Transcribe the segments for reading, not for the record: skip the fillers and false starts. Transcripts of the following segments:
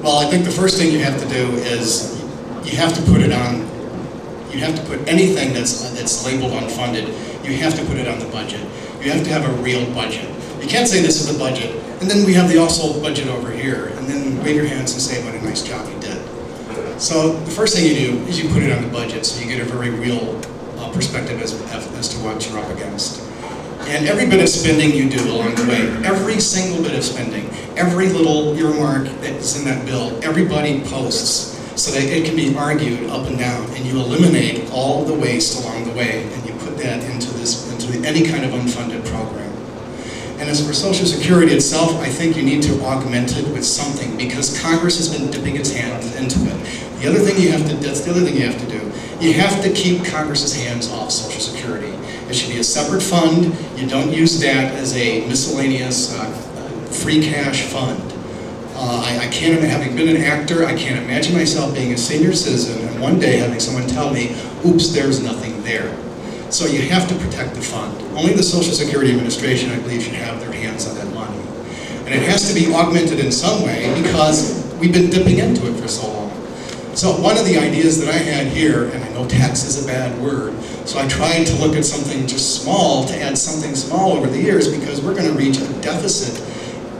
Well, I think the first thing you have to do is you have to put it on, you have to put anything that's labeled unfunded, you have to put it on the budget. You have to have a real budget. You can't say this is the budget, and then we have the also budget over here, and then wave your hands and say what a nice job you did. So the first thing you do is you put it on the budget so you get a very real perspective as to what you're up against. And every bit of spending you do along the way, every single bit of spending, every little earmark that's in that bill, everybody posts so that it can be argued up and down, and you eliminate all the waste along the way, and you put that into any kind of unfunded program. And as for Social Security itself, I think you need to augment it with something, because Congress has been dipping its hand into it. The other thing you have to, that's the other thing you have to do. You have to keep Congress's hands off Social Security. It should be a separate fund. You don't use that as a miscellaneous free cash fund. I can't, having been an actor, I can't imagine myself being a senior citizen and one day having someone tell me, oops, there's nothing there. So you have to protect the fund. Only the Social Security Administration, I believe, should have their hands on that money. And it has to be augmented in some way because we've been dipping into it for so long. So one of the ideas that I had here, and I know tax is a bad word, so I tried to look at something just small, to add something small over the years, because we're going to reach a deficit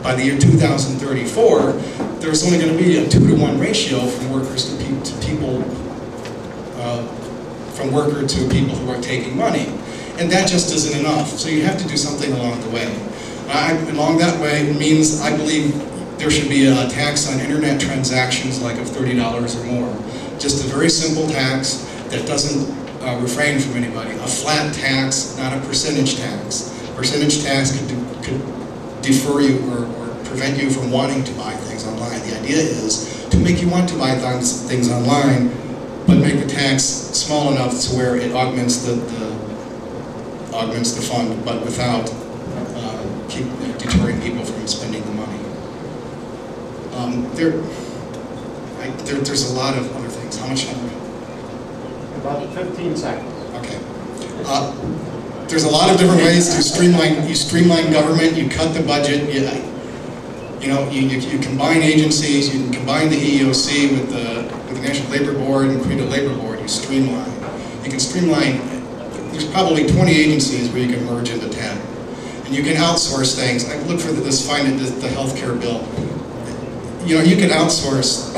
by the year 2034. There's only going to be a 2-to-1 ratio from workers to people, from worker to people who are taking money. And that just isn't enough. So you have to do something along the way. Along that way means, I believe, there should be a tax on internet transactions like of $30 or more. Just a very simple tax that doesn't refrain from anybody. A flat tax, not a percentage tax. Percentage tax could defer you or prevent you from wanting to buy things online. The idea is to make you want to buy things online, but make the tax small enough to where it augments the fund, but without keep deterring people from spending the money. There's a lot of other things. How much time? About 15 seconds. Okay. There's a lot of different ways to streamline. You streamline government. You cut the budget. You combine agencies. You can combine the EEOC with the National Labor Board and create a labor board. You streamline. You can streamline. There's probably 20 agencies where you can merge into 10, and you can outsource things. I look for this. Find it the healthcare bill. You can outsource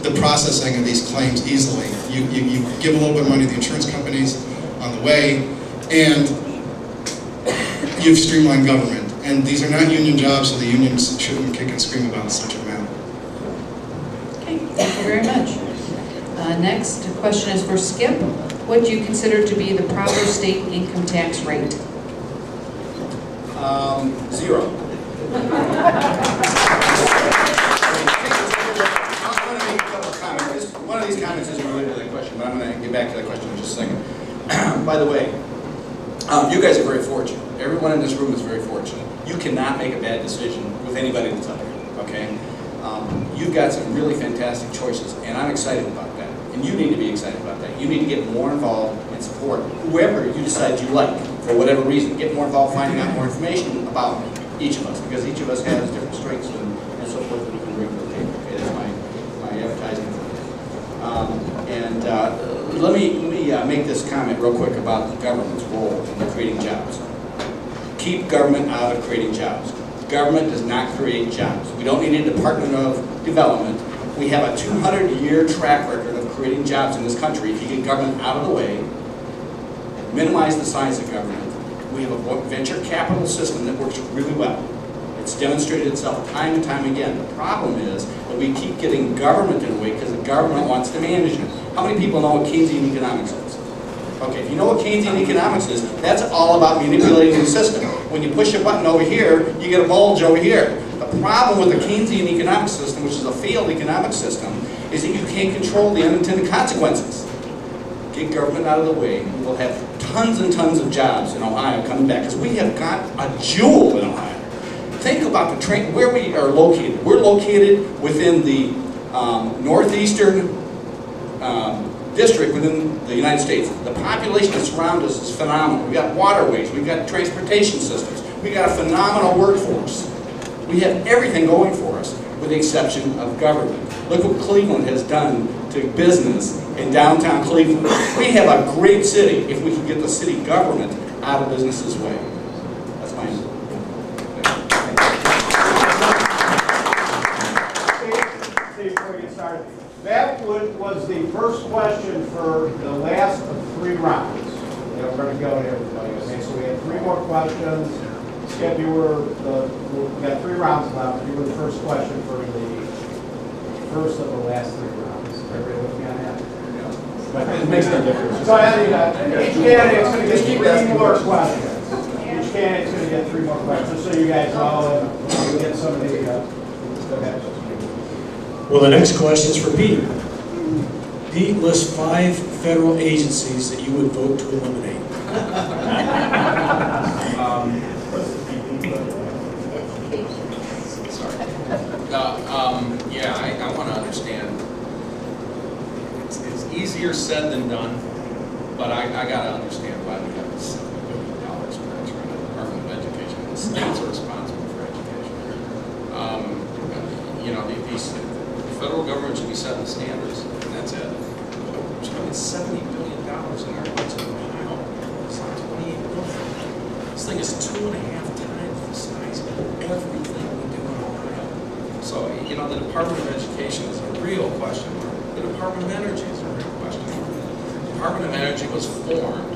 the processing of these claims easily. You give a little bit of money to the insurance companies on the way, and you've streamlined government. And these are not union jobs, so the unions shouldn't kick and scream about such a matter. Okay, thank you very much. Next question is for Skip. What do you consider to be the proper state income tax rate? 0. One of these comments isn't related to that question, but I'm going to get back to that question in just a second. By the way, you guys are very fortunate. Everyone in this room is very fortunate. You cannot make a bad decision with anybody that's up here, okay? You've got some really fantastic choices, and I'm excited about that. And you need to be excited about that. You need to get more involved and support whoever you decide you like, for whatever reason. Get more involved finding out more information about each of us, because each of us has different strengths and so forth that we can bring to the table. Okay, that's my advertising for you. Let me make this comment real quick about the government's role in creating jobs. Keep government out of creating jobs. Government does not create jobs. We don't need a Department of Development. We have a 200-year track record of creating jobs in this country. If you get government out of the way, minimize the size of government. We have a venture capital system that works really well. It's demonstrated itself time and time again. The problem is that we keep getting government in the way because the government wants to manage it. How many people know what Keynesian economics is? Okay, if you know what Keynesian economics is, that's all about manipulating the system. When you push a button over here, you get a bulge over here. The problem with the Keynesian economic system, which is a failed economic system, is that you can't control the unintended consequences. Get government out of the way, we will have tons and tons of jobs in Ohio coming back, because we have got a jewel in Ohio. Think about the train, where we are located. We're located within the northeastern district within the United States. The population that surrounds us is phenomenal. We've got waterways, we've got transportation systems, we've got a phenomenal workforce. We have everything going for us. with the exception of government. Look what Cleveland has done to business in downtown Cleveland. We have a great city if we can get the city government out of business's way. That's my answer. Before we get started, that was the first question for the last of 3 rounds. We're going to go to everybody. Okay, so we had 3 more questions. Skip, we got 3 rounds left. You were the first question for the first of the last 3 rounds. Everybody with me on that? But it makes no difference. So each candidate's going to get 3 more questions. Each candidate's going to get 3 more questions, so you guys know and you get some of the. Go ahead. Well, the next question is for Pete. Pete lists 5 federal agencies that you would vote to eliminate. Yeah, I want to understand. It's easier said than done, but I got to understand why we have this $7 billion spent for the Department of Education. The states are responsible for education. You know, the federal government should be setting the standards, and that's it. We're spending $70 billion in our budget in Ohio. It's not $28 billion. This thing is 2.5 times the size of everything we do in Ohio. So, you know, the Department of Education is a real question mark. The Department of Energy is a real question mark. The Department of Energy was formed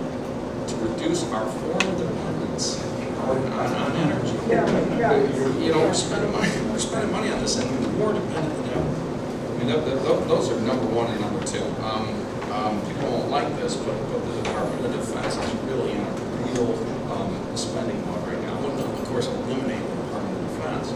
to reduce our foreign dependence on energy. You know, we're spending money on this, and we're more dependent than ever. I mean, those are number 1 and number 2. People won't like this, but the Department of Defense is really in a real spending mode right now. I wouldn't, of course, eliminate the Department of Defense,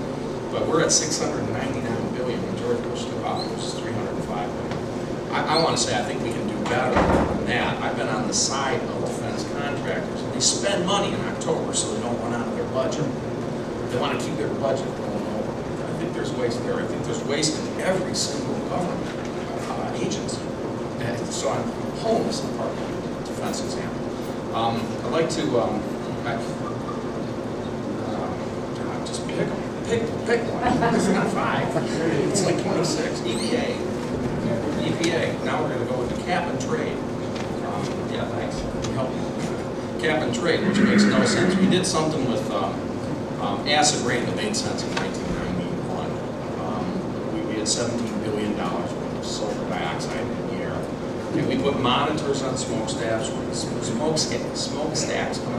but we're at $699 billion when George Bush took office, which is $305 billion. I want to say I think we can do better than that. I've been on the side of defense contractors, and they spend money in October so they don't run out of their budget. They want to keep their budget going over. I think there's waste there. I think there's waste in every single government agency. And so I'm home as the Department of Defense example. I'd like to just pick one. It's not 5. It's like 26. EPA. Now we're going to go into cap and trade. Yeah, thanks. Help me. Cap and trade, which makes no sense. We did something with acid rain that made sense in 1991. We had $17 billion worth of sulfur dioxide in the air. And we put monitors on smokestacks coming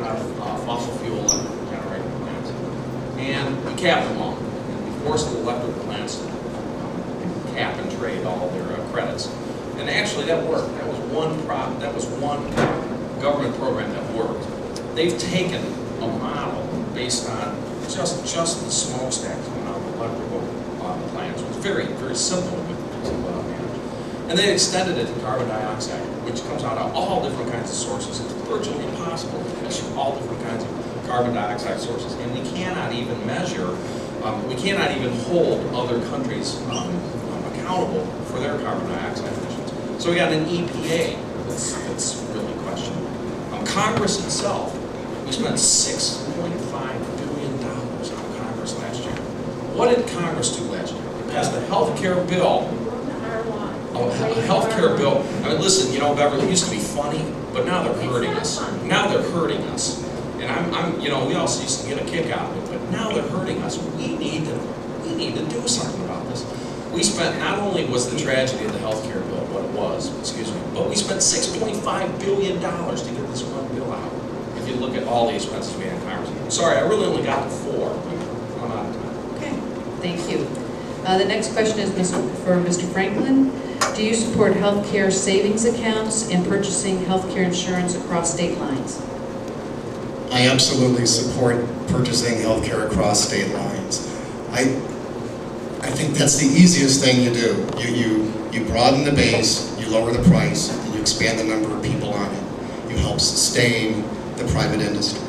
out of fossil fuel generating plants. And we capped them all. And we forced the electric plants to cap and trade all of their credits. And actually that worked. That was one government program that worked. They've taken a model based on just the smokestacks coming out of electrical plants. It was very, very simple to manage. And they extended it to carbon dioxide, which comes out of all different kinds of sources. It's virtually impossible to measure all different kinds of carbon dioxide sources. And we cannot even measure, we cannot even hold other countries accountable for their carbon dioxide emissions. So we got an EPA that's really questionable. Congress itself, we spent $6.5 billion on Congress last year. What did Congress do last year? They passed a health care bill. A health care bill. I mean, listen, you know, Beverly, it used to be funny, but now they're hurting us. Now they're hurting us. And you know, we also used to get a kick out of it, but now they're hurting us. We need to do something about this. We spent, not only was the tragedy of the health care bill what it was, excuse me, but we spent $6.5 billion to get this one bill out. If you look at all the expenses we had in Congress. Sorry, I really only got to 4, but I'm out of time. Okay, thank you. The next question is for Mr. Franklin. Do you support health care savings accounts and purchasing health care insurance across state lines? I absolutely support purchasing health care across state lines. I think that's the easiest thing you do. You broaden the base, you lower the price, and you expand the number of people on it. You help sustain the private industry.